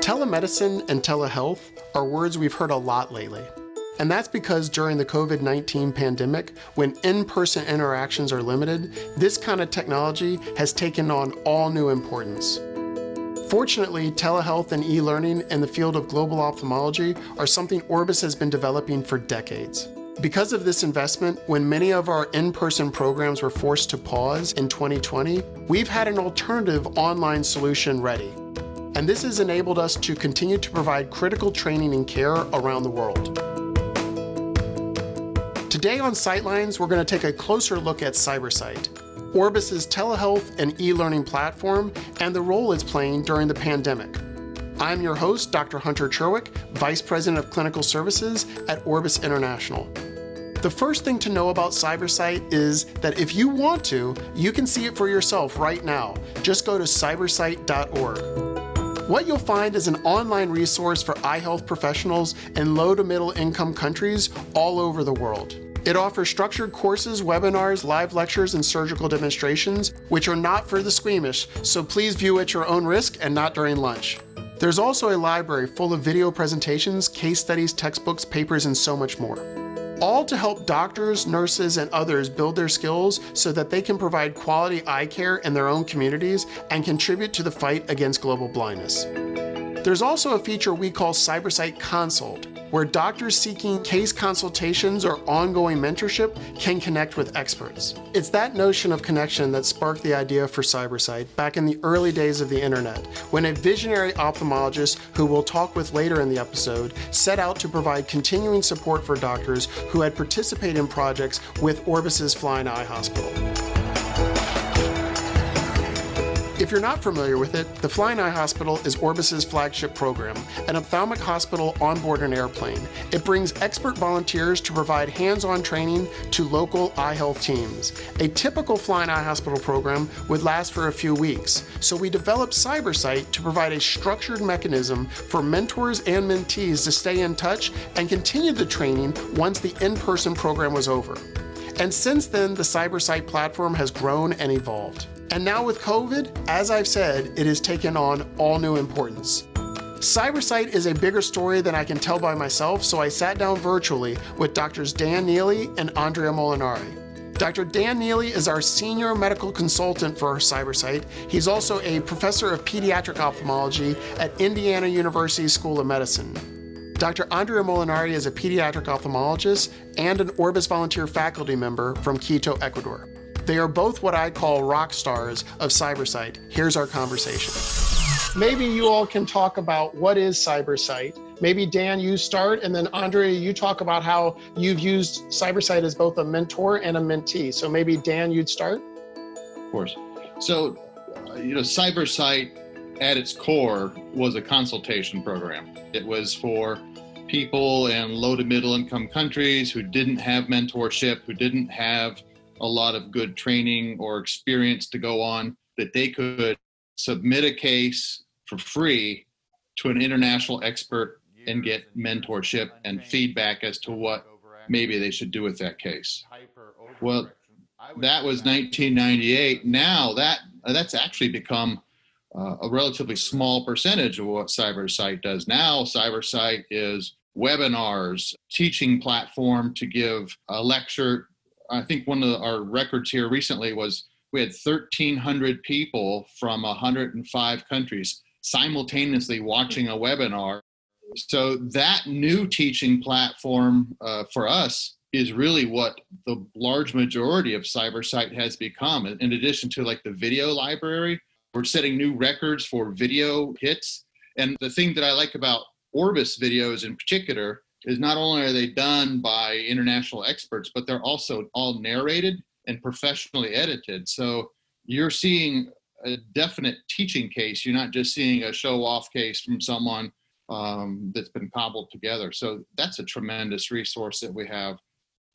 Telemedicine and telehealth are words we've heard a lot lately. And that's because during the COVID-19 pandemic, when in-person interactions are limited, this kind of technology has taken on all new importance. Fortunately, telehealth and e-learning in the field of global ophthalmology are something Orbis has been developing for decades. Because of this investment, when many of our in-person programs were forced to pause in 2020, we've had an alternative online solution ready. And this has enabled us to continue to provide critical training and care around the world. Today on Sightlines, we're going to take a closer look at CyberSight, Orbis's telehealth and e-learning platform, and the role it's playing during the pandemic. I'm your host, Dr. Hunter Cherwick, Vice President of Clinical Services at Orbis International. The first thing to know about CyberSight is that if you want to, you can see it for yourself right now. Just go to cybersight.org. What you'll find is an online resource for eye health professionals in low to middle income countries all over the world. It offers structured courses, webinars, live lectures, and surgical demonstrations, which are not for the squeamish, so please view at your own risk and not during lunch. There's also a library full of video presentations, case studies, textbooks, papers, and so much more. All to help doctors, nurses, and others build their skills so that they can provide quality eye care in their own communities and contribute to the fight against global blindness. There's also a feature we call CyberSight Consult, where doctors seeking case consultations or ongoing mentorship can connect with experts. It's that notion of connection that sparked the idea for CyberSight back in the early days of the internet, when a visionary ophthalmologist, who we'll talk with later in the episode, set out to provide continuing support for doctors who had participated in projects with Orbis's Flying Eye Hospital. If you're not familiar with it, the Flying Eye Hospital is Orbis's flagship program, an ophthalmic hospital on board an airplane. It brings expert volunteers to provide hands-on training to local eye health teams. A typical Flying Eye Hospital program would last for a few weeks, so we developed CyberSight to provide a structured mechanism for mentors and mentees to stay in touch and continue the training once the in-person program was over. And since then, the CyberSight platform has grown and evolved. And now with COVID, as I've said, it has taken on all new importance. CyberSight is a bigger story than I can tell by myself, so I sat down virtually with Drs. Dan Neely and Andrea Molinari. Dr. Dan Neely is our senior medical consultant for CyberSight. He's also a professor of pediatric ophthalmology at Indiana University School of Medicine. Dr. Andrea Molinari is a pediatric ophthalmologist and an Orbis volunteer faculty member from Quito, Ecuador. They are both what I call rock stars of CyberSight. Here's our conversation. Maybe you all can talk about what is CyberSight. Maybe Dan, you start, and then Andrea, you talk about how you've used CyberSight as both a mentor and a mentee. So maybe Dan, you'd start? Of course. So, CyberSight at its core was a consultation program. It was for people in low to middle income countries who didn't have mentorship, who didn't have a lot of good training or experience to go on, that they could submit a case for free to an international expert and get mentorship and feedback as to what maybe they should do with that case. Well, that was 1998. Now that's actually become a relatively small percentage of what CyberSight does. Now CyberSight is webinars, teaching platform to give a lecture. I think one of our records here recently was we had 1,300 people from 105 countries simultaneously watching a webinar. So that new teaching platform for us is really what the large majority of CyberSight has become. In addition to like the video library, we're setting new records for video hits. And the thing that I like about Orbis videos in particular is not only are they done by international experts, but they're also all narrated and professionally edited. So you're seeing a definite teaching case. You're not just seeing a show-off case from someone that's been cobbled together. So that's a tremendous resource that we have.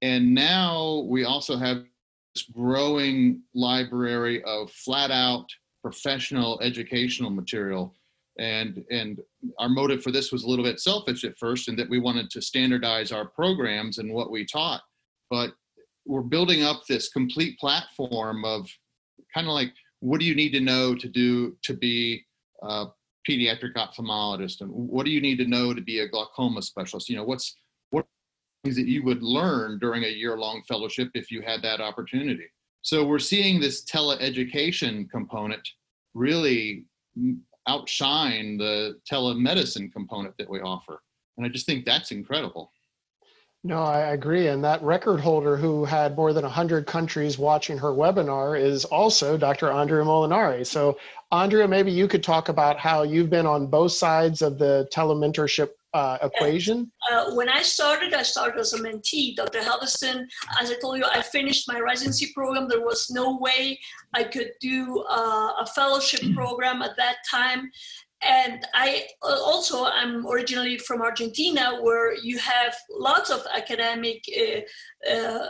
And now we also have this growing library of flat-out professional educational material. And our motive for this was a little bit selfish at first, in that we wanted to standardize our programs and what we taught. But we're building up this complete platform of kind of like, what do you need to know to be pediatric ophthalmologist, and what do you need to know to be a glaucoma specialist? What things that you would learn during a year-long fellowship if you had that opportunity. So we're seeing this teleeducation component really outshine the telemedicine component that we offer. And I just think that's incredible. No, I agree. And that record holder who had more than 100 countries watching her webinar is also Dr. Andrea Molinari. So Andrea, maybe you could talk about how you've been on both sides of the telementorship equation. When I started as a mentee. Dr. Halverson, as I told you, I finished my residency program. There was no way I could do a fellowship program at that time. And I'm originally from Argentina, where you have lots of academic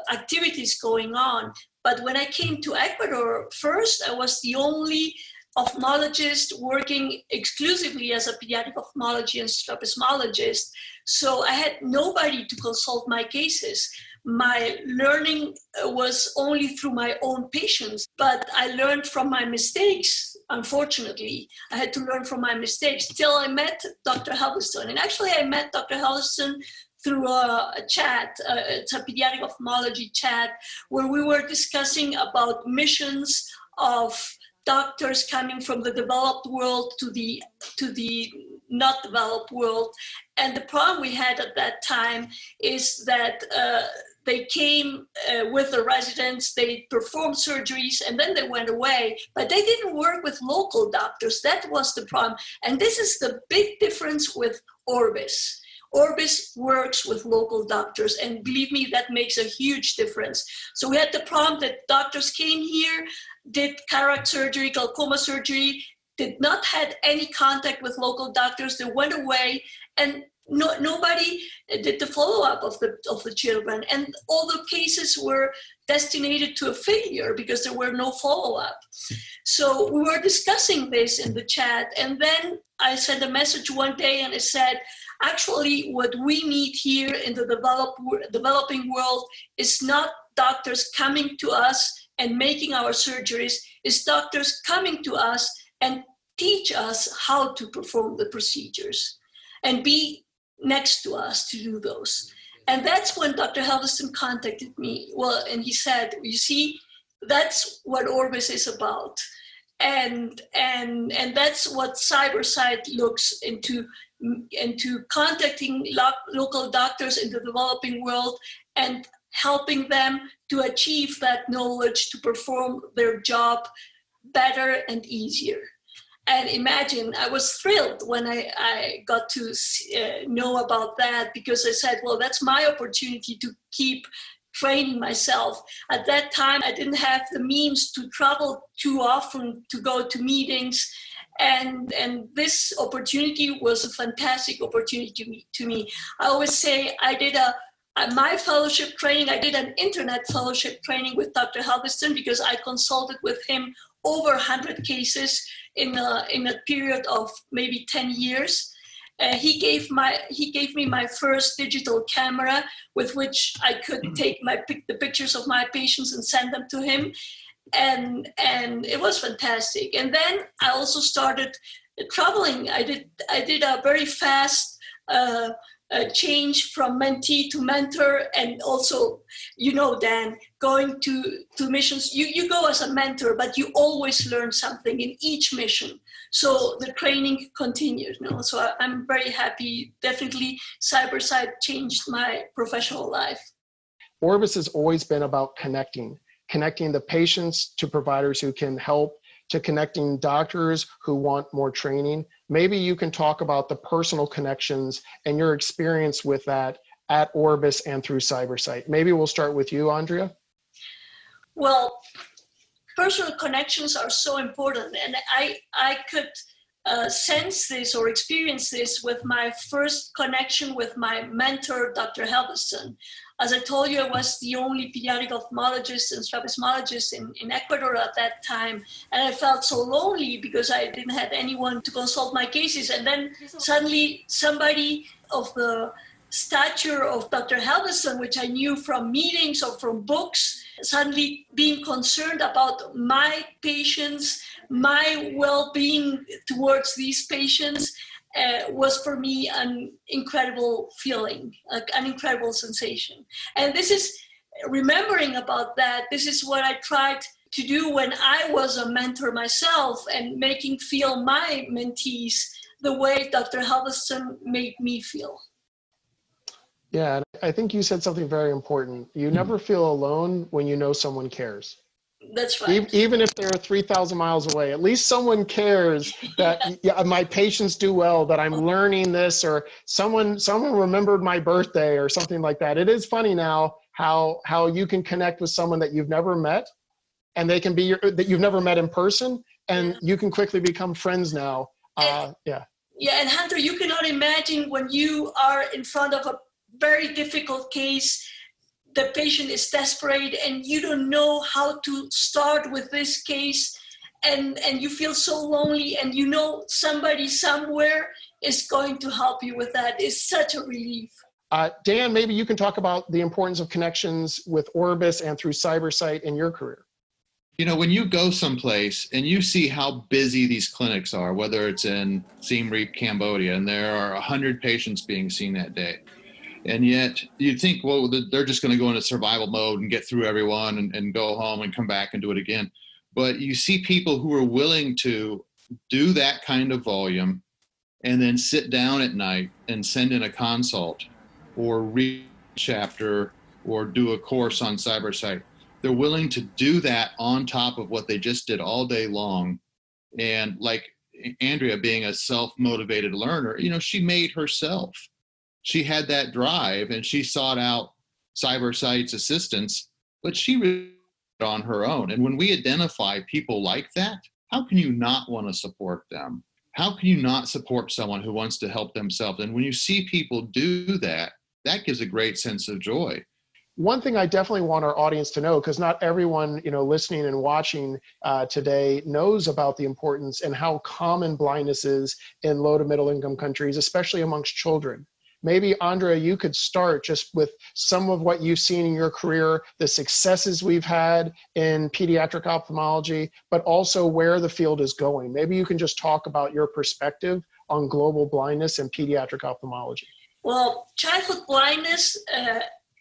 activities going on. But when I came to Ecuador, first, I was the only ophthalmologist working exclusively as a pediatric ophthalmology and strabismologist. So I had nobody to consult my cases. My learning was only through my own patients, but I learned from my mistakes. Unfortunately, I had to learn from my mistakes till I met Dr. Halverson. And actually, I met Dr. Halverson through a chat. It's a pediatric ophthalmology chat where we were discussing about missions of doctors coming from the developed world to the not developed world. And the problem we had at that time is that they came with the residents, they performed surgeries, and then they went away, but they didn't work with local doctors. That was the problem. And this is the big difference with Orbis. Orbis works with local doctors, and believe me, that makes a huge difference. So we had the problem that doctors came here, did cataract surgery, glaucoma surgery, did not had any contact with local doctors. They went away, and nobody did the follow-up of the children, and all the cases were destined to a failure because there were no follow-up. So we were discussing this in the chat, and then I sent a message one day and I said, actually, what we need here in the developing world is not doctors coming to us and making our surgeries, is doctors coming to us and teach us how to perform the procedures and be next to us to do those. And that's when Dr. Halverson contacted me. Well, and he said, you see, that's what Orbis is about. And that's what CyberSight looks into contacting local doctors in the developing world and helping them to achieve that knowledge to perform their job better and easier. And imagine, I was thrilled when I got to know about that, because I said, well, that's my opportunity to keep training myself. At that time, I didn't have the means to travel too often to go to meetings. And this opportunity was a fantastic opportunity to me. I always say I did my fellowship training, I did an internet fellowship training with Dr. Halverson because I consulted with him over 100 cases in a period of maybe 10 years. He gave me my first digital camera with which I could take the pictures of my patients and send them to him. And it was fantastic. And then I also started traveling. I did a very fast change from mentee to mentor, and also, Dan, going to missions, you go as a mentor, but you always learn something in each mission. So the training continues. So I'm very happy. Definitely, CyberSight changed my professional life. Orbis has always been about connecting the patients to providers who can help, to connecting doctors who want more training. Maybe you can talk about the personal connections and your experience with that at Orbis and through CyberSight. Maybe we'll start with you, Andrea. Well, personal connections are so important, and I could sense this or experience this with my first connection with my mentor, Dr. Halverson. As I told you, I was the only pediatric ophthalmologist and strabismologist in Ecuador at that time. And I felt so lonely because I didn't have anyone to consult my cases. And then suddenly somebody of the stature of Dr. Halverson, which I knew from meetings or from books, suddenly being concerned about my patients, my well-being towards these patients, was for me an incredible feeling, an incredible sensation. And this is, remembering about that, this is what I tried to do when I was a mentor myself, and making feel my mentees the way Dr. Halverson made me feel. Yeah, and I think you said something very important. You never feel alone when you know someone cares. That's right. Even if they're 3,000 miles away, at least someone cares that yeah, my patients do well, that I'm learning this, or someone remembered my birthday or something like that. It is funny now how you can connect with someone that you've never met, and they can be that you've never met in person, and you can quickly become friends now. Yeah, and Hunter, you cannot imagine when you are in front of a very difficult case, the patient is desperate and you don't know how to start with this case, and you feel so lonely, and you know somebody somewhere is going to help you with that. It's such a relief. Dan, maybe you can talk about the importance of connections with Orbis and through CyberSight in your career. You know, when you go someplace and you see how busy these clinics are, whether it's in Siem Reap, Cambodia, and there are 100 patients being seen that day, and yet you'd think, well, they're just going to go into survival mode and get through everyone and go home and come back and do it again. But you see people who are willing to do that kind of volume and then sit down at night and send in a consult or read a chapter or do a course on CyberSight. They're willing to do that on top of what they just did all day long. And like Andrea, being a self-motivated learner, you know, she made herself. She had that drive and she sought out CyberSight's assistance, but she really did it on her own. And when we identify people like that, how can you not want to support them? How can you not support someone who wants to help themselves? And when you see people do that, that gives a great sense of joy. One thing I definitely want our audience to know, because not everyone, you know, listening and watching today knows about the importance and how common blindness is in low to middle income countries, especially amongst children. Maybe, Andrea, you could start just with some of what you've seen in your career, the successes we've had in pediatric ophthalmology, but also where the field is going. Maybe you can just talk about your perspective on global blindness and pediatric ophthalmology. Well, childhood blindness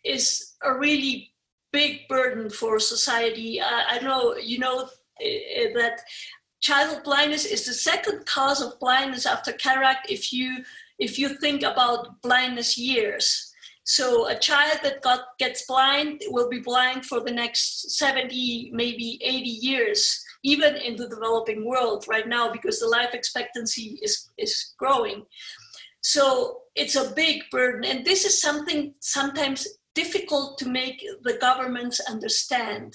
is a really big burden for society. I know you know that childhood blindness is the second cause of blindness after cataract if you think about blindness years. So a child that gets blind will be blind for the next 70, maybe 80 years, even in the developing world right now, because the life expectancy is growing. So it's a big burden. And this is something sometimes difficult to make the governments understand,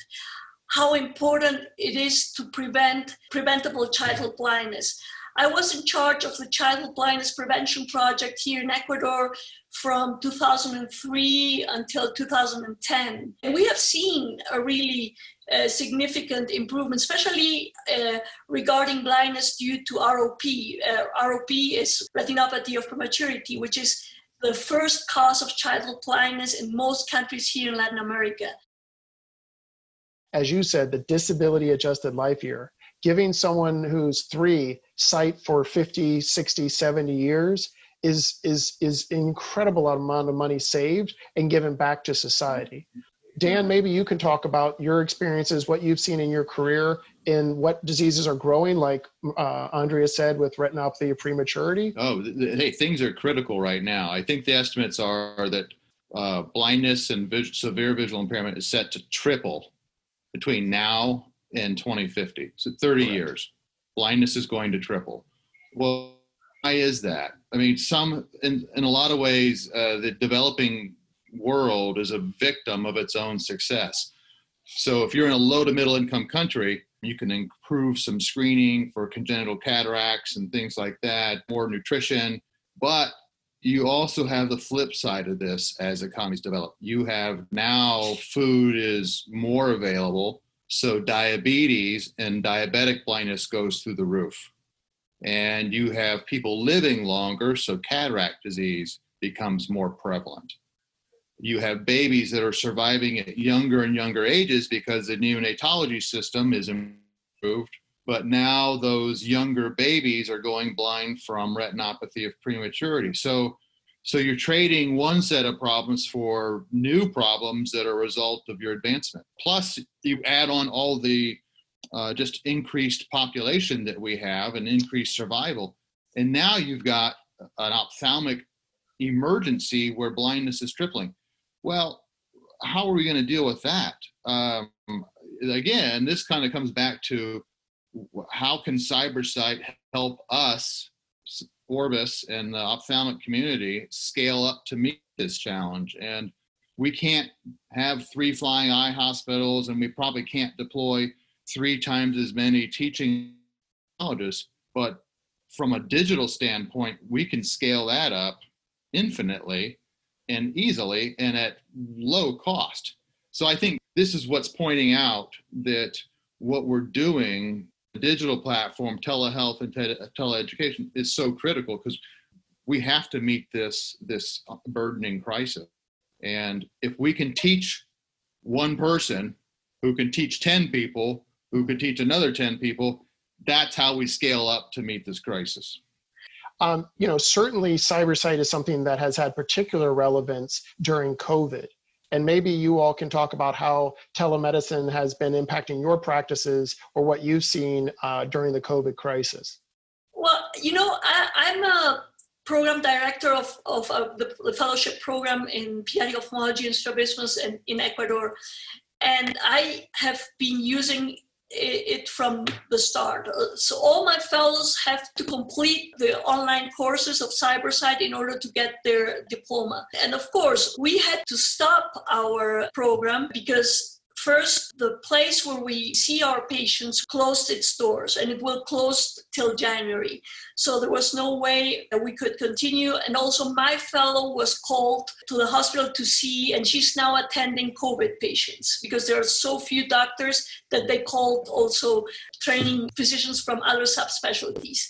how important it is to prevent preventable childhood blindness. I was in charge of the Childhood Blindness Prevention Project here in Ecuador from 2003 until 2010. And we have seen a really significant improvement, especially regarding blindness due to ROP. ROP is retinopathy of prematurity, which is the first cause of childhood blindness in most countries here in Latin America. As you said, the disability adjusted life year, giving someone who's 3 sight for 50, 60, 70 years is an incredible amount of money saved and given back to society. Dan, maybe you can talk about your experiences, what you've seen in your career, and what diseases are growing, like Andrea said, with retinopathy of prematurity. Oh, hey, things are critical right now. I think the estimates are that blindness and severe visual impairment is set to triple between now and 2050. So 30 Correct. years, blindness is going to triple. Well, why is that? I mean, in a lot of ways, the developing world is a victim of its own success. So if you're in a low to middle income country, you can improve some screening for congenital cataracts and things like that, more nutrition, but you also have the flip side of this as economies develop. You have now food is more available, so diabetes and diabetic blindness goes through the roof. And you have people living longer, so cataract disease becomes more prevalent. You have babies that are surviving at younger and younger ages because the neonatology system is improved. But now those younger babies are going blind from retinopathy of prematurity. So you're trading one set of problems for new problems that are a result of your advancement. Plus, you add on all the just increased population that we have and increased survival. And now you've got an ophthalmic emergency where blindness is tripling. Well, how are we going to deal with that? Again, this kind of comes back to how can CyberSight help us, Orbis and the ophthalmic community, scale up to meet this challenge? And we can't have 3 flying eye hospitals, and we probably can't deploy 3 times as many teaching technologists, but from a digital standpoint, we can scale that up infinitely and easily and at low cost. So I think this is what's pointing out that what we're doing, the digital platform, telehealth and teleeducation, is so critical because we have to meet this burdening crisis. And if we can teach one person who can teach 10 people, who can teach another 10 people, that's how we scale up to meet this crisis. Certainly CyberSight is something that has had particular relevance during COVID. And maybe you all can talk about how telemedicine has been impacting your practices or what you've seen during the COVID crisis. Well, I'm a program director of the fellowship program in pediatric ophthalmology and strabismus in Ecuador. And I have been using it from the start. So all my fellows have to complete the online courses of CyberSight in order to get their diploma. And of course, we had to stop our program because first, the place where we see our patients closed its doors, and it will close till January. So there was no way that we could continue. And also my fellow was called to the hospital to see, and she's now attending COVID patients because there are so few doctors that they called also training physicians from other subspecialties.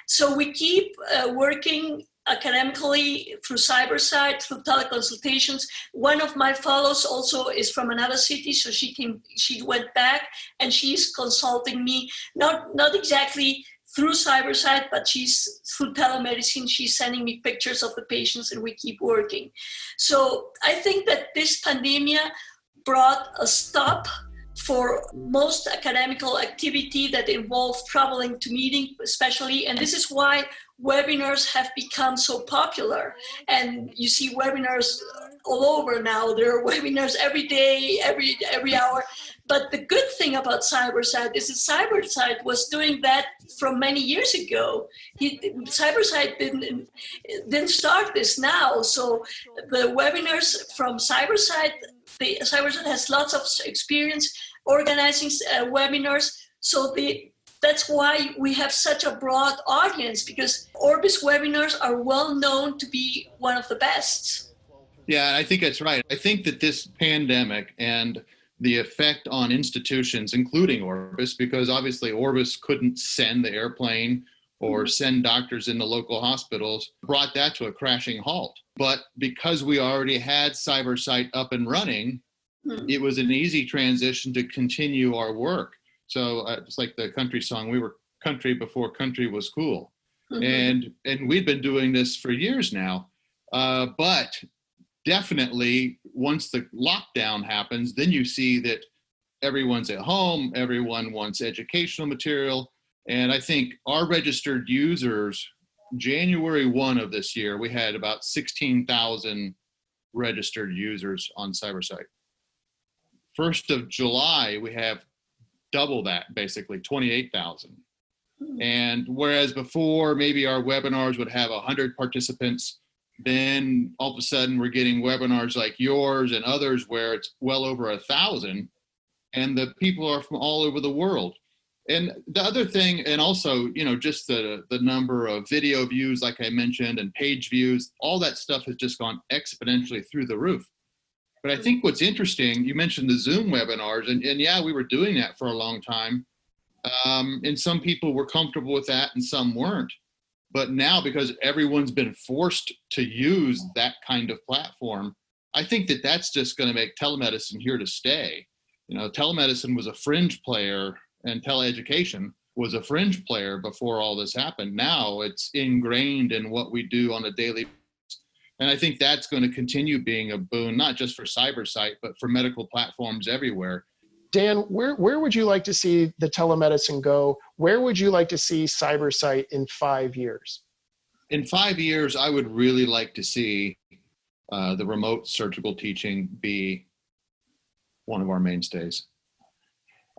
So we keep working academically through CyberSight, through teleconsultations. One of my fellows also is from another city, so she went back and she's consulting me, not exactly through CyberSight, but she's through telemedicine. She's sending me pictures of the patients and we keep working. So I think that this pandemic brought a stop for most academical activity that involved traveling to meeting, especially, and this is why webinars have become so popular. And you see webinars all over now. There are webinars every day, every hour. But the good thing about CyberSight is that CyberSight was doing that from many years ago. CyberSight didn't start this now. So the webinars from CyberSight, CyberSight has lots of experience organizing webinars. So that's why we have such a broad audience, because Orbis webinars are well known to be one of the best. Yeah, I think that's right. I think that this pandemic and the effect on institutions, including Orbis, because obviously Orbis couldn't send the airplane or send doctors into local hospitals, brought that to a crashing halt. But because we already had CyberSight up and running, it was an easy transition to continue our work. So it's like the country song, we were country before country was cool. And we've been doing this for years now. But definitely once the lockdown happens, then you see that everyone's at home, everyone wants educational material. And I think our registered users, January 1 of this year, we had about 16,000 registered users on CyberSight. 1st of July, we have double that, basically 28,000. And whereas before maybe our webinars would have 100 participants, then all of a sudden we're getting webinars like yours and others where it's well over 1,000, and the people are from all over the world. And the other thing, and also, just the number of video views, like I mentioned, and page views, all that stuff has just gone exponentially through the roof. But I think what's interesting, you mentioned the Zoom webinars, and yeah, we were doing that for a long time. And some people were comfortable with that and some weren't. But now, because everyone's been forced to use that kind of platform, I think that that's just going to make telemedicine here to stay. You know, telemedicine was a fringe player and teleeducation was a fringe player before all this happened. Now it's ingrained in what we do on a daily basis. And I think that's going to continue being a boon, not just for CyberSight, but for medical platforms everywhere. Dan, where would you like to see the telemedicine go? Where would you like to see CyberSight in 5 years? In 5 years, I would really like to see the remote surgical teaching be one of our mainstays.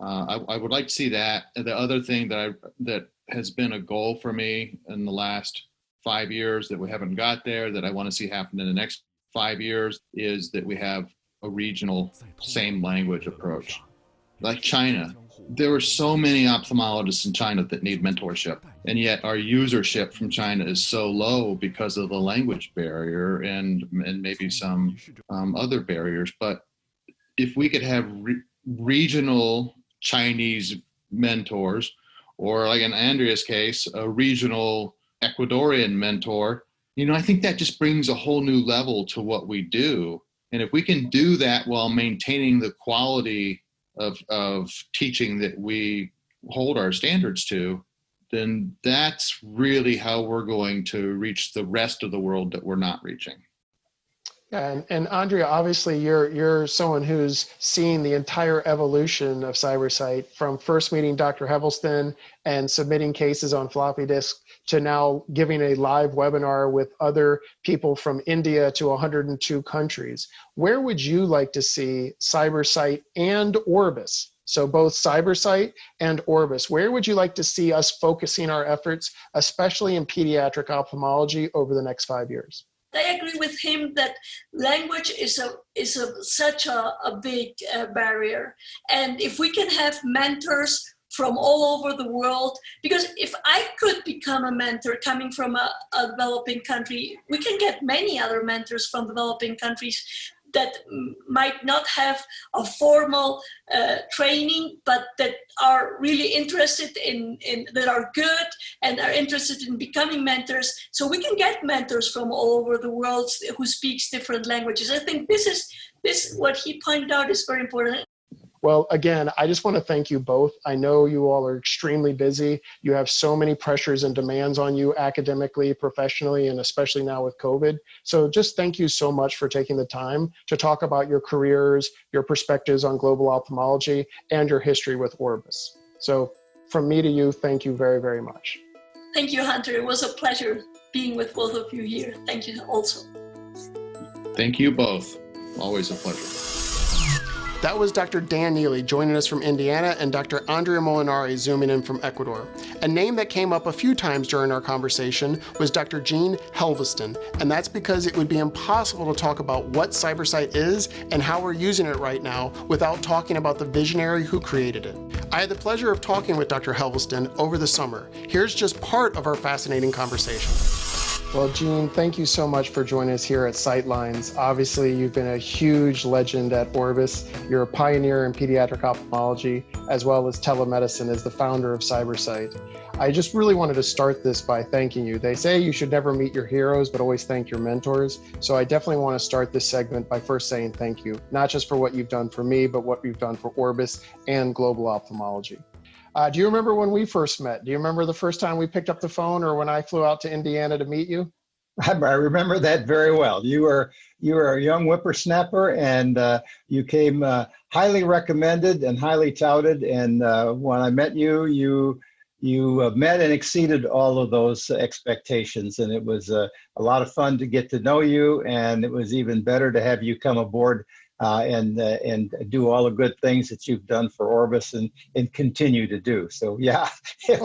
I would like to see that. And the other thing that has been a goal for me in the last 5 years that we haven't got there, that I want to see happen in the next 5 years, is that we have a regional same language approach. Like China, there are so many ophthalmologists in China that need mentorship, and yet our usership from China is so low because of the language barrier and maybe some other barriers. But if we could have regional Chinese mentors, or like in Andrea's case, a regional Ecuadorian mentor, you know, I think that just brings a whole new level to what we do. And if we can do that while maintaining the quality of teaching that we hold our standards to, then that's really how we're going to reach the rest of the world that we're not reaching. And Andrea, obviously you're someone who's seen the entire evolution of CyberSight from first meeting Dr. Hevelston and submitting cases on floppy disk to now giving a live webinar with other people from India to 102 countries. Where would you like to see CyberSight and Orbis? So both CyberSight and Orbis, where would you like to see us focusing our efforts, especially in pediatric ophthalmology, over the next 5 years? I agree with him that language is such a big barrier. And if we can have mentors from all over the world, because if I could become a mentor coming from a developing country, we can get many other mentors from developing countries that might not have a formal training, but that are really interested in that are good and are interested in becoming mentors. So we can get mentors from all over the world who speaks different languages. I think this what he pointed out is very important. Well, again, I just want to thank you both. I know you all are extremely busy. You have so many pressures and demands on you academically, professionally, and especially now with COVID. So just thank you so much for taking the time to talk about your careers, your perspectives on global ophthalmology, and your history with Orbis. So from me to you, thank you very, very much. Thank you, Hunter. It was a pleasure being with both of you here. Thank you also. Thank you both. Always a pleasure. That was Dr. Dan Neely joining us from Indiana and Dr. Andrea Molinari zooming in from Ecuador. A name that came up a few times during our conversation was Dr. Gene Helveston, and that's because it would be impossible to talk about what CyberSight is and how we're using it right now without talking about the visionary who created it. I had the pleasure of talking with Dr. Helveston over the summer. Here's just part of our fascinating conversation. Well, Gene, thank you so much for joining us here at Sightlines. Obviously, you've been a huge legend at Orbis. You're a pioneer in pediatric ophthalmology, as well as telemedicine as the founder of CyberSight. I just really wanted to start this by thanking you. They say you should never meet your heroes, but always thank your mentors. So I definitely want to start this segment by first saying thank you, not just for what you've done for me, but what you've done for Orbis and global ophthalmology. Do you remember when we first met? Do you remember the first time we picked up the phone, or when I flew out to Indiana to meet you? I remember that very well. You were a young whippersnapper, and you came highly recommended and highly touted. And when I met you, you met and exceeded all of those expectations. And it was a lot of fun to get to know you, and it was even better to have you come aboard and do all the good things that you've done for Orbis and continue to do. So yeah, it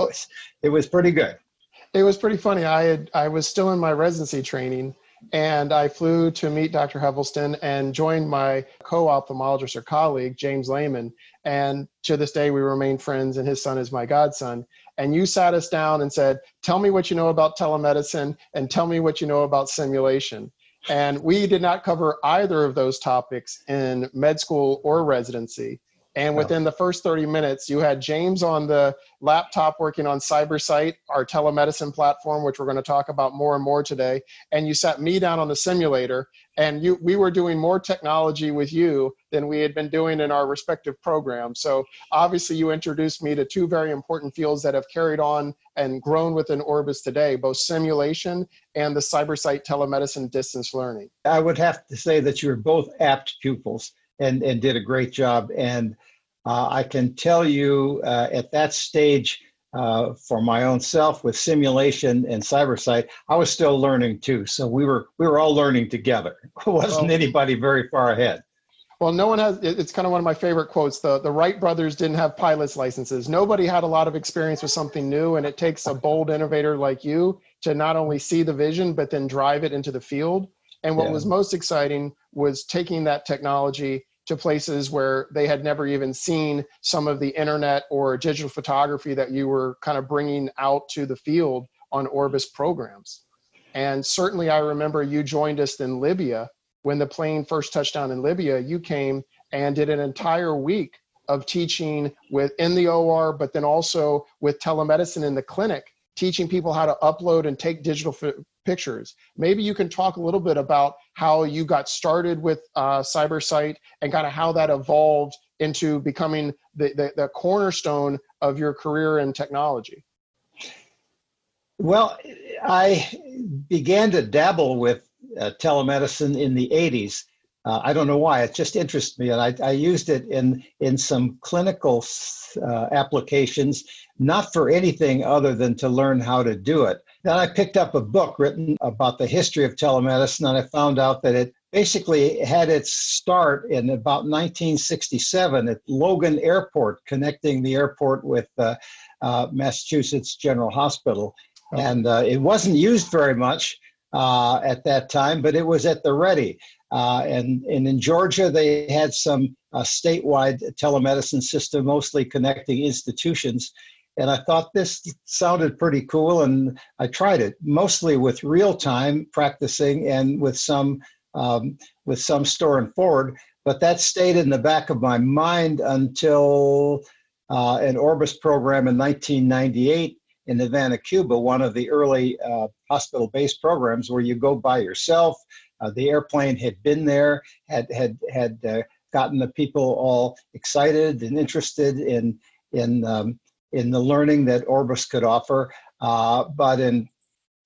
was pretty good. It was pretty funny. I was still in my residency training, and I flew to meet Dr. Hevelston and joined my co-ophthalmologist or colleague, James Lehman. And to this day, we remain friends, and his son is my godson. And you sat us down and said, tell me what you know about telemedicine and tell me what you know about simulation. And we did not cover either of those topics in med school or residency. And within the first 30 minutes, you had James on the laptop working on CyberSight, our telemedicine platform, which we're going to talk about more and more today. And you sat me down on the simulator, and we were doing more technology with you than we had been doing in our respective programs. So obviously you introduced me to two very important fields that have carried on and grown within Orbis today, both simulation and the CyberSight telemedicine distance learning. I would have to say that you were both apt pupils and did a great job. And I can tell you at that stage, for my own self with simulation and CyberSight, I was still learning too. So we were all learning together. Wasn't anybody very far ahead. Well, no one has, it's kind of one of my favorite quotes. The Wright brothers didn't have pilot's licenses. Nobody had a lot of experience with something new, and it takes a bold innovator like you to not only see the vision, but then drive it into the field. And what was most exciting was taking that technology to places where they had never even seen some of the internet or digital photography that you were kind of bringing out to the field on Orbis programs. And certainly I remember you joined us in Libya. When the plane first touched down in Libya, you came and did an entire week of teaching in the OR, but then also with telemedicine in the clinic, teaching people how to upload and take digital pictures. Maybe you can talk a little bit about how you got started with CyberSight and kind of how that evolved into becoming the cornerstone of your career in technology. Well, I began to dabble with telemedicine in the 80s. I don't know why, it just interests me. And I used it in some clinical applications, not for anything other than to learn how to do it. Then I picked up a book written about the history of telemedicine, and I found out that it basically had its start in about 1967 at Logan Airport, connecting the airport with Massachusetts General Hospital. And it wasn't used very much at that time, but it was at the ready. And in Georgia, they had some statewide telemedicine system, mostly connecting institutions. And I thought this sounded pretty cool, and I tried it, mostly with real-time practicing and with some store and forward. But that stayed in the back of my mind until an Orbis program in 1998 in Havana, Cuba, one of the early hospital-based programs where you go by yourself. The airplane had been there, had gotten the people all excited and interested in the learning that Orbis could offer. But in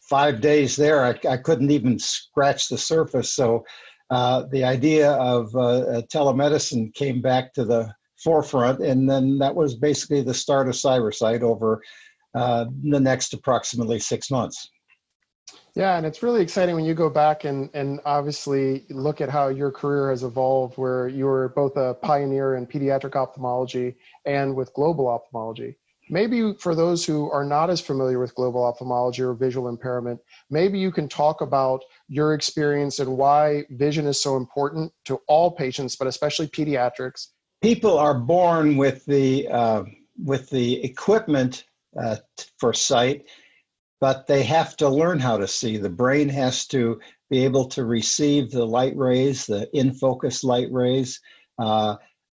5 days there, I couldn't even scratch the surface. So the idea of telemedicine came back to the forefront, and then that was basically the start of CyberSight over the next approximately 6 months. Yeah, and it's really exciting when you go back and obviously look at how your career has evolved, where you were both a pioneer in pediatric ophthalmology and with global ophthalmology. Maybe for those who are not as familiar with global ophthalmology or visual impairment, maybe you can talk about your experience and why vision is so important to all patients, but especially pediatrics. People are born with the equipment for sight, but they have to learn how to see. The brain has to be able to receive the light rays, the in-focus light rays,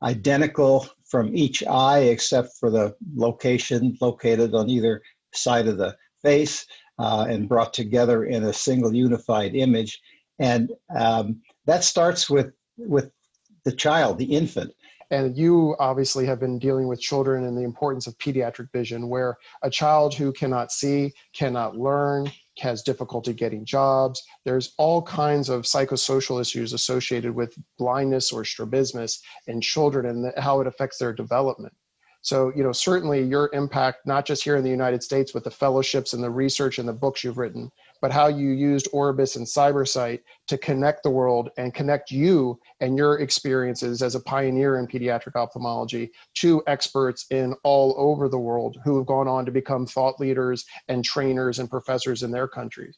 identical from each eye except for the location located on either side of the face and brought together in a single unified image. And that starts with the child, the infant. And you obviously have been dealing with children and the importance of pediatric vision, where a child who cannot see, cannot learn, has difficulty getting jobs. There's all kinds of psychosocial issues associated with blindness or strabismus in children and how it affects their development. So, certainly your impact, not just here in the United States with the fellowships and the research and the books you've written, but how you used Orbis and CyberSight to connect the world and connect you and your experiences as a pioneer in pediatric ophthalmology to experts in all over the world who have gone on to become thought leaders and trainers and professors in their countries.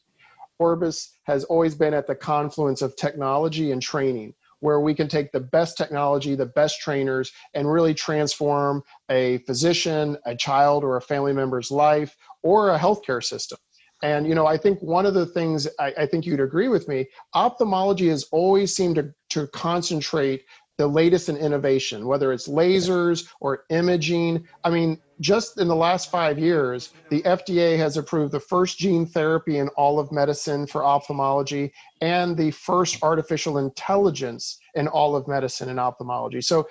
Orbis has always been at the confluence of technology and training, where we can take the best technology, the best trainers, and really transform a physician, a child, or a family member's life, or a healthcare system. And, I think one of the things, I think you'd agree with me, ophthalmology has always seemed to concentrate the latest in innovation, whether it's lasers or imaging. I mean, just in the last 5 years, the FDA has approved the first gene therapy in all of medicine for ophthalmology and the first artificial intelligence in all of medicine in ophthalmology. So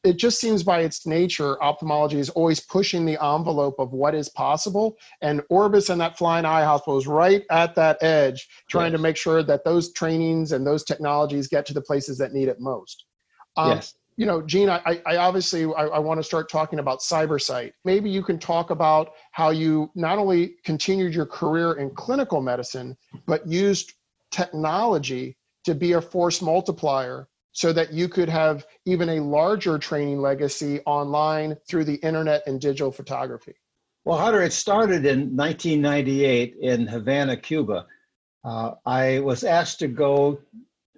it just seems by its nature, ophthalmology is always pushing the envelope of what is possible. And Orbis and that Flying Eye Hospital is right at that edge, trying to make sure that those trainings and those technologies get to the places that need it most. Yes. You know, Gene, I obviously want to start talking about CyberSight. Maybe you can talk about how you not only continued your career in clinical medicine, but used technology to be a force multiplier so that you could have even a larger training legacy online through the internet and digital photography. Well, Hunter, it started in 1998 in Havana, Cuba. I was asked to go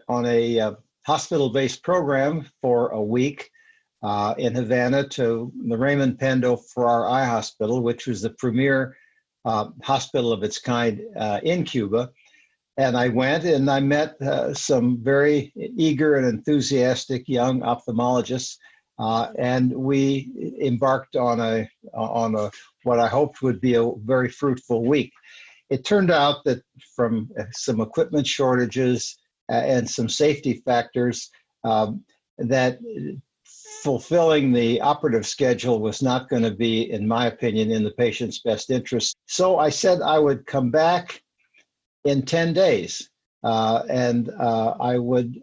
on a hospital-based program for a week in Havana to the Raymond Pando Farrar Eye Hospital, which was the premier hospital of its kind in Cuba. And I went and I met some very eager and enthusiastic young ophthalmologists, and we embarked on a what I hoped would be a very fruitful week. It turned out that from some equipment shortages and some safety factors, that fulfilling the operative schedule was not going to be, in my opinion, in the patient's best interest. So I said I would come back in 10 days, and I would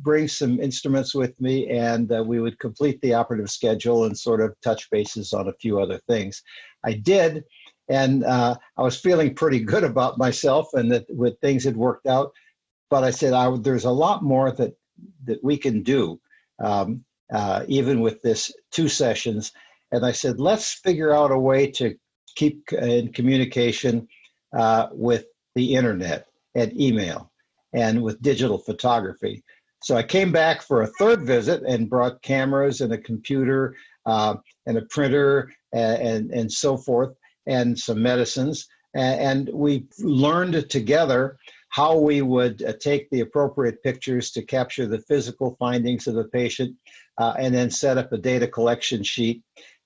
bring some instruments with me, and we would complete the operative schedule and sort of touch bases on a few other things. I did, and I was feeling pretty good about myself and that things had worked out. But I said, there's a lot more that we can do, even with this 2 sessions. And I said, let's figure out a way to keep in communication with the internet and email and with digital photography. So I came back for a 3rd visit and brought cameras and a computer and a printer and so forth, and some medicines. And we learned together how we would take the appropriate pictures to capture the physical findings of the patient, and then set up a data collection sheet.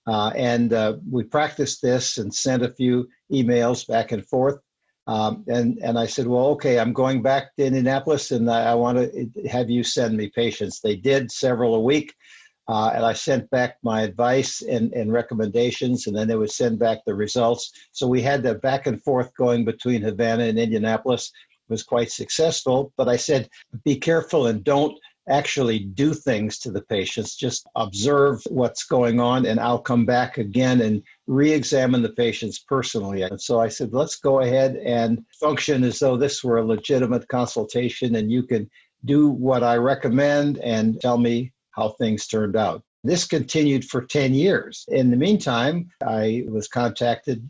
And we practiced this and sent a few emails back and forth. And I said, well, okay, I'm going back to Indianapolis and I want to have you send me patients. They did several a week. And I sent back my advice and recommendations, and then they would send back the results. So we had the back and forth going between Havana and Indianapolis. It was quite successful. But I said, be careful and don't actually do things to the patients. Just observe what's going on, and I'll come back again and re-examine the patients personally. And so I said, let's go ahead and function as though this were a legitimate consultation, and you can do what I recommend and tell me how things turned out. This continued for 10 years. In the meantime, I was contacted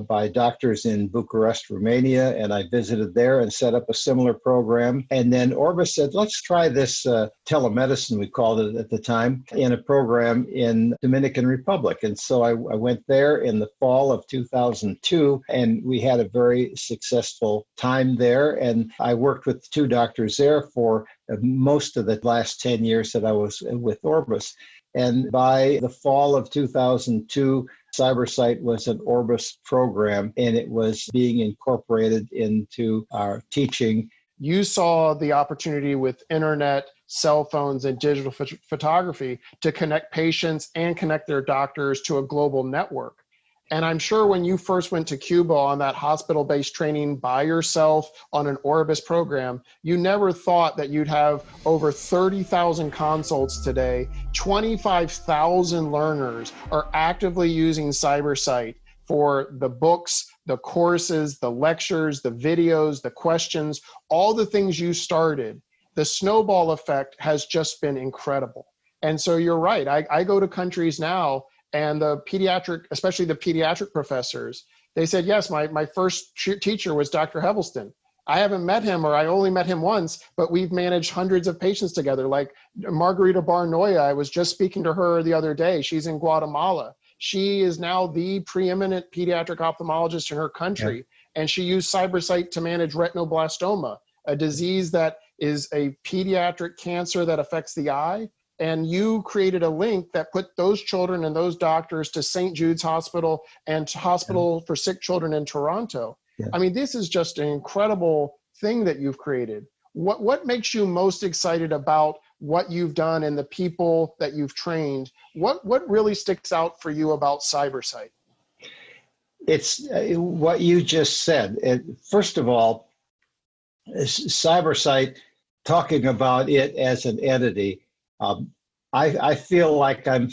by doctors in Bucharest, Romania, and I visited there and set up a similar program. And then Orbis said, let's try this telemedicine, we called it at the time, in a program in Dominican Republic. And so I went there in the fall of 2002, and we had a very successful time there. And I worked with 2 doctors there for most of the last 10 years that I was with Orbis. And by the fall of 2002, CyberSight was an Orbis program, and it was being incorporated into our teaching. You saw the opportunity with internet, cell phones, and digital photography to connect patients and connect their doctors to a global network. And I'm sure when you first went to Cuba on that hospital-based training by yourself on an Orbis program, you never thought that you'd have over 30,000 consults today. 25,000 learners are actively using CyberSight for the books, the courses, the lectures, the videos, the questions, all the things you started. The snowball effect has just been incredible. And so you're right. I go to countries now, and the pediatric, especially the pediatric professors, they said, yes, my first teacher was Dr. Hevelston. I haven't met him, or I only met him once, but we've managed hundreds of patients together. Like Margarita Barnoya, I was just speaking to her the other day. She's in Guatemala. She is now the preeminent pediatric ophthalmologist in her country. And she used CyberSight to manage retinoblastoma, a disease that is a pediatric cancer that affects the eye. and you created a link that put those children and those doctors to St. Jude's Hospital and Hospital for Sick Children in Toronto. Yeah. I mean, this is just an incredible thing that you've created. What makes you most excited about what you've done and the people that you've trained? What really sticks out for you about CyberSight? It's what you just said. First of all, CyberSight, talking about it as an entity, I feel like I'm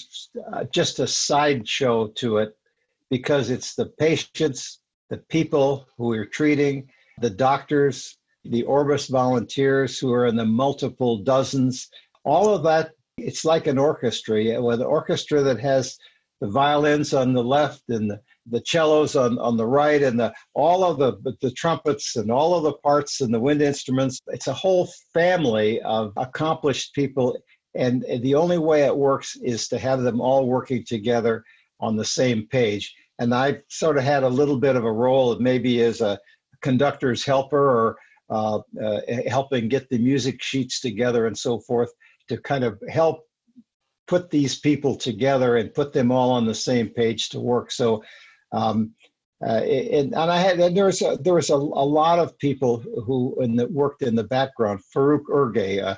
just a sideshow to it, because it's the patients, the people who we're treating, the doctors, the Orbis volunteers who are in the multiple dozens, all of that. It's like an orchestra, with an orchestra that has the violins on the left and the cellos on the right, and all of the trumpets and all of the parts and the wind instruments. It's a whole family of accomplished people, and the only way it works is to have them all working together on the same page. And I sort of had a little bit of a role, maybe as a conductor's helper, or helping get the music sheets together and so forth, to kind of help put these people together and put them all on the same page to work. So, there was a lot of people who worked in the background. Farouk Urgay,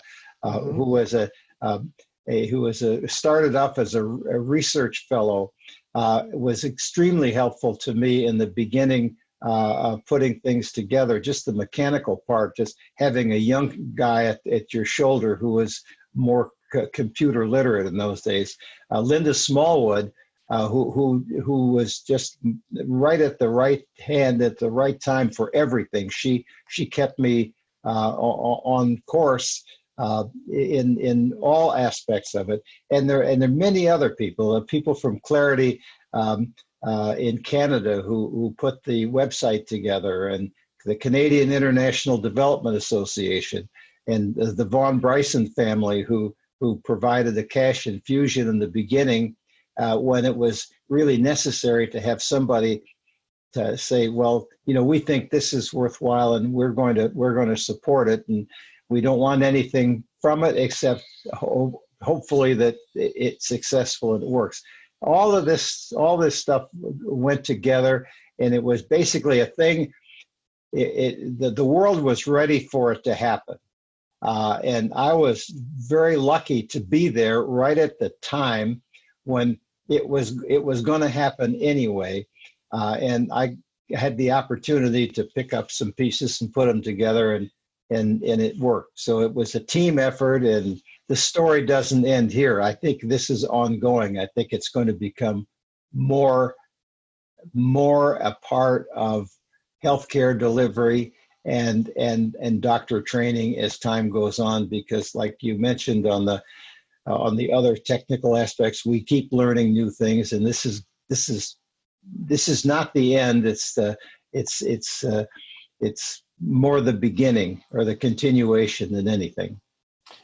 who was started off as a research fellow, was extremely helpful to me in the beginning of putting things together. Just the mechanical part, just having a young guy at your shoulder who was more computer literate in those days. Linda Smallwood, who was just right at the right hand at the right time for everything. She kept me on course in all aspects of it. And there are many other people, people from Clarity in Canada who put the website together, and the Canadian International Development Association, and the Von Bryson family who provided the cash infusion in the beginning when it was really necessary to have somebody to say, well, we think this is worthwhile and we're going to support it, and we don't want anything from it except hopefully that it's successful and it works. All this stuff went together, and it was basically a thing. The world was ready for it to happen. And I was very lucky to be there right at the time when it was going to happen anyway. And I had the opportunity to pick up some pieces and put them together, and it worked. So it was a team effort, and the story doesn't end here. I think this is ongoing. I think it's going to become more a part of healthcare delivery and doctor training as time goes on, because like you mentioned on the other technical aspects, we keep learning new things, and this is not the end. It's more the beginning or the continuation than anything.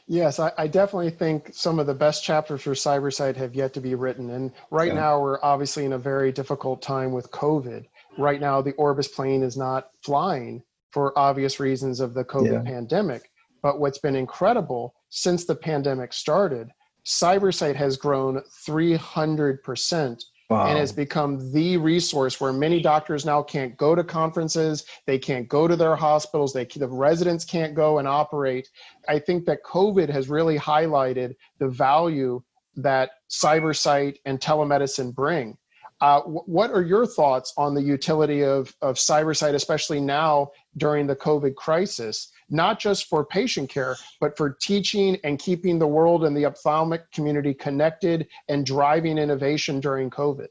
Yes, I definitely think some of the best chapters for CyberSight have yet to be written. And right now we're obviously in a very difficult time with COVID. Right now, the Orbis plane is not flying for obvious reasons of the COVID pandemic. But what's been incredible since the pandemic started, CyberSight has grown 300%. Wow. And has become the resource where many doctors now can't go to conferences, they can't go to their hospitals, the residents can't go and operate. I think that COVID has really highlighted the value that CyberSight and telemedicine bring. What are your thoughts on the utility of CyberSight, especially now during the COVID crisis, not just for patient care, but for teaching and keeping the world and the ophthalmic community connected and driving innovation during COVID?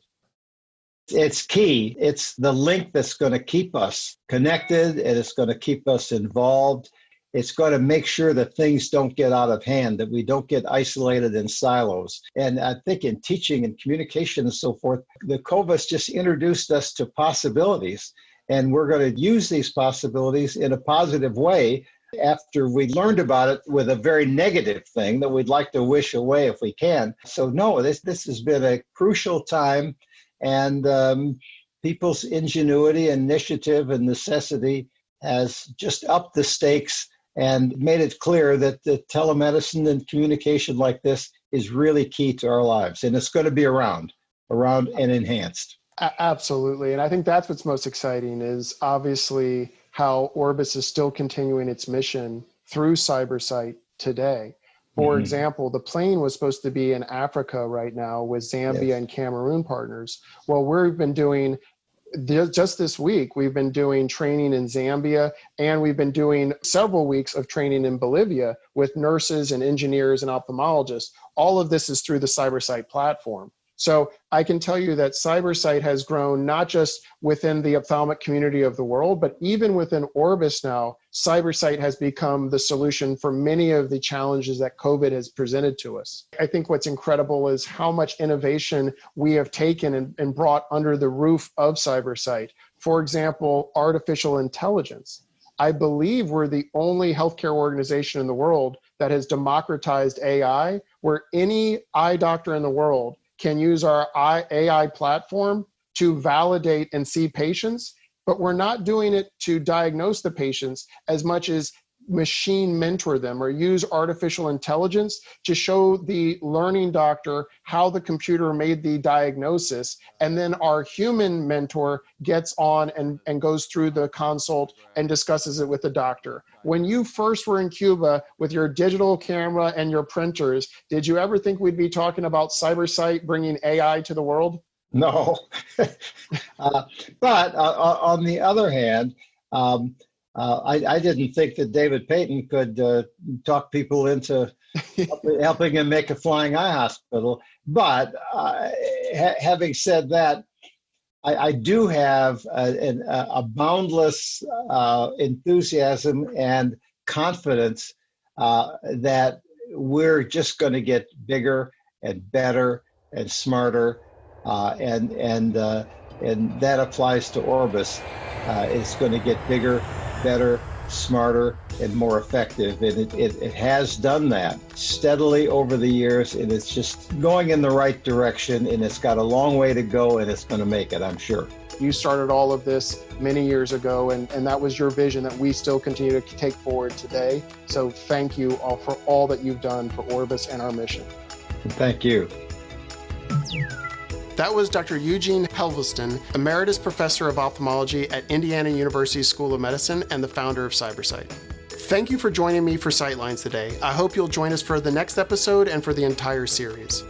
It's key. It's the link that's going to keep us connected, and it's going to keep us involved. It's going to make sure that things don't get out of hand, that we don't get isolated in silos. And I think in teaching and communication and so forth, the COVID's just introduced us to possibilities. And we're going to use these possibilities in a positive way after we learned about it with a very negative thing that we'd like to wish away if we can. So no, this has been a crucial time, and people's ingenuity, initiative, and necessity has just upped the stakes and made it clear that the telemedicine and communication like this is really key to our lives, and it's going to be around and enhanced. Absolutely. And I think that's what's most exciting is obviously how Orbis is still continuing its mission through CyberSight today. For example, the plane was supposed to be in Africa right now with Zambia and Cameroon partners. Well, we've been doing, just this week, we've been doing training in Zambia, and we've been doing several weeks of training in Bolivia with nurses and engineers and ophthalmologists. All of this is through the CyberSight platform. So I can tell you that CyberSight has grown not just within the ophthalmic community of the world, but even within Orbis now, CyberSight has become the solution for many of the challenges that COVID has presented to us. I think what's incredible is how much innovation we have taken and brought under the roof of CyberSight. For example, artificial intelligence. I believe we're the only healthcare organization in the world that has democratized AI, where any eye doctor in the world can use our AI platform to validate and see patients, but we're not doing it to diagnose the patients as much as machine mentor them or use artificial intelligence to show the learning doctor how the computer made the diagnosis. And then our human mentor gets on and goes through the consult and discusses it with the doctor. When you first were in Cuba with your digital camera and your printers, did you ever think we'd be talking about CyberSight bringing AI to the world? No. But on the other hand, I didn't think that David Payton could talk people into helping him make a flying eye hospital. But having said that, I do have a boundless enthusiasm and confidence that we're just going to get bigger and better and smarter, and that applies to Orbis. It's going to get bigger, better, smarter, and more effective. And it has done that steadily over the years, and it's just going in the right direction, and it's got a long way to go, and it's going to make it, I'm sure. You started all of this many years ago, and that was your vision that we still continue to take forward today. So thank you all for all that you've done for Orbis and our mission. Thank you. That was Dr. Eugene Helveston, Emeritus Professor of Ophthalmology at Indiana University School of Medicine and the founder of CyberSight. Thank you for joining me for Sightlines today. I hope you'll join us for the next episode and for the entire series.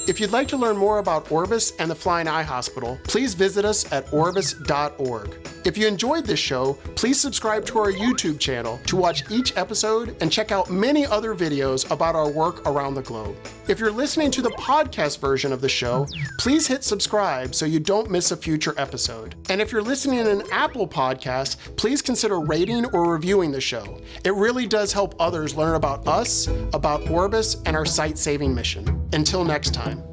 If you'd like to learn more about Orbis and the Flying Eye Hospital, please visit us at orbis.org. If you enjoyed this show, please subscribe to our YouTube channel to watch each episode and check out many other videos about our work around the globe. If you're listening to the podcast version of the show, please hit subscribe so you don't miss a future episode. And if you're listening in an Apple podcast, please consider rating or reviewing the show. It really does help others learn about us, about Orbis, and our sight-saving mission. Until next time.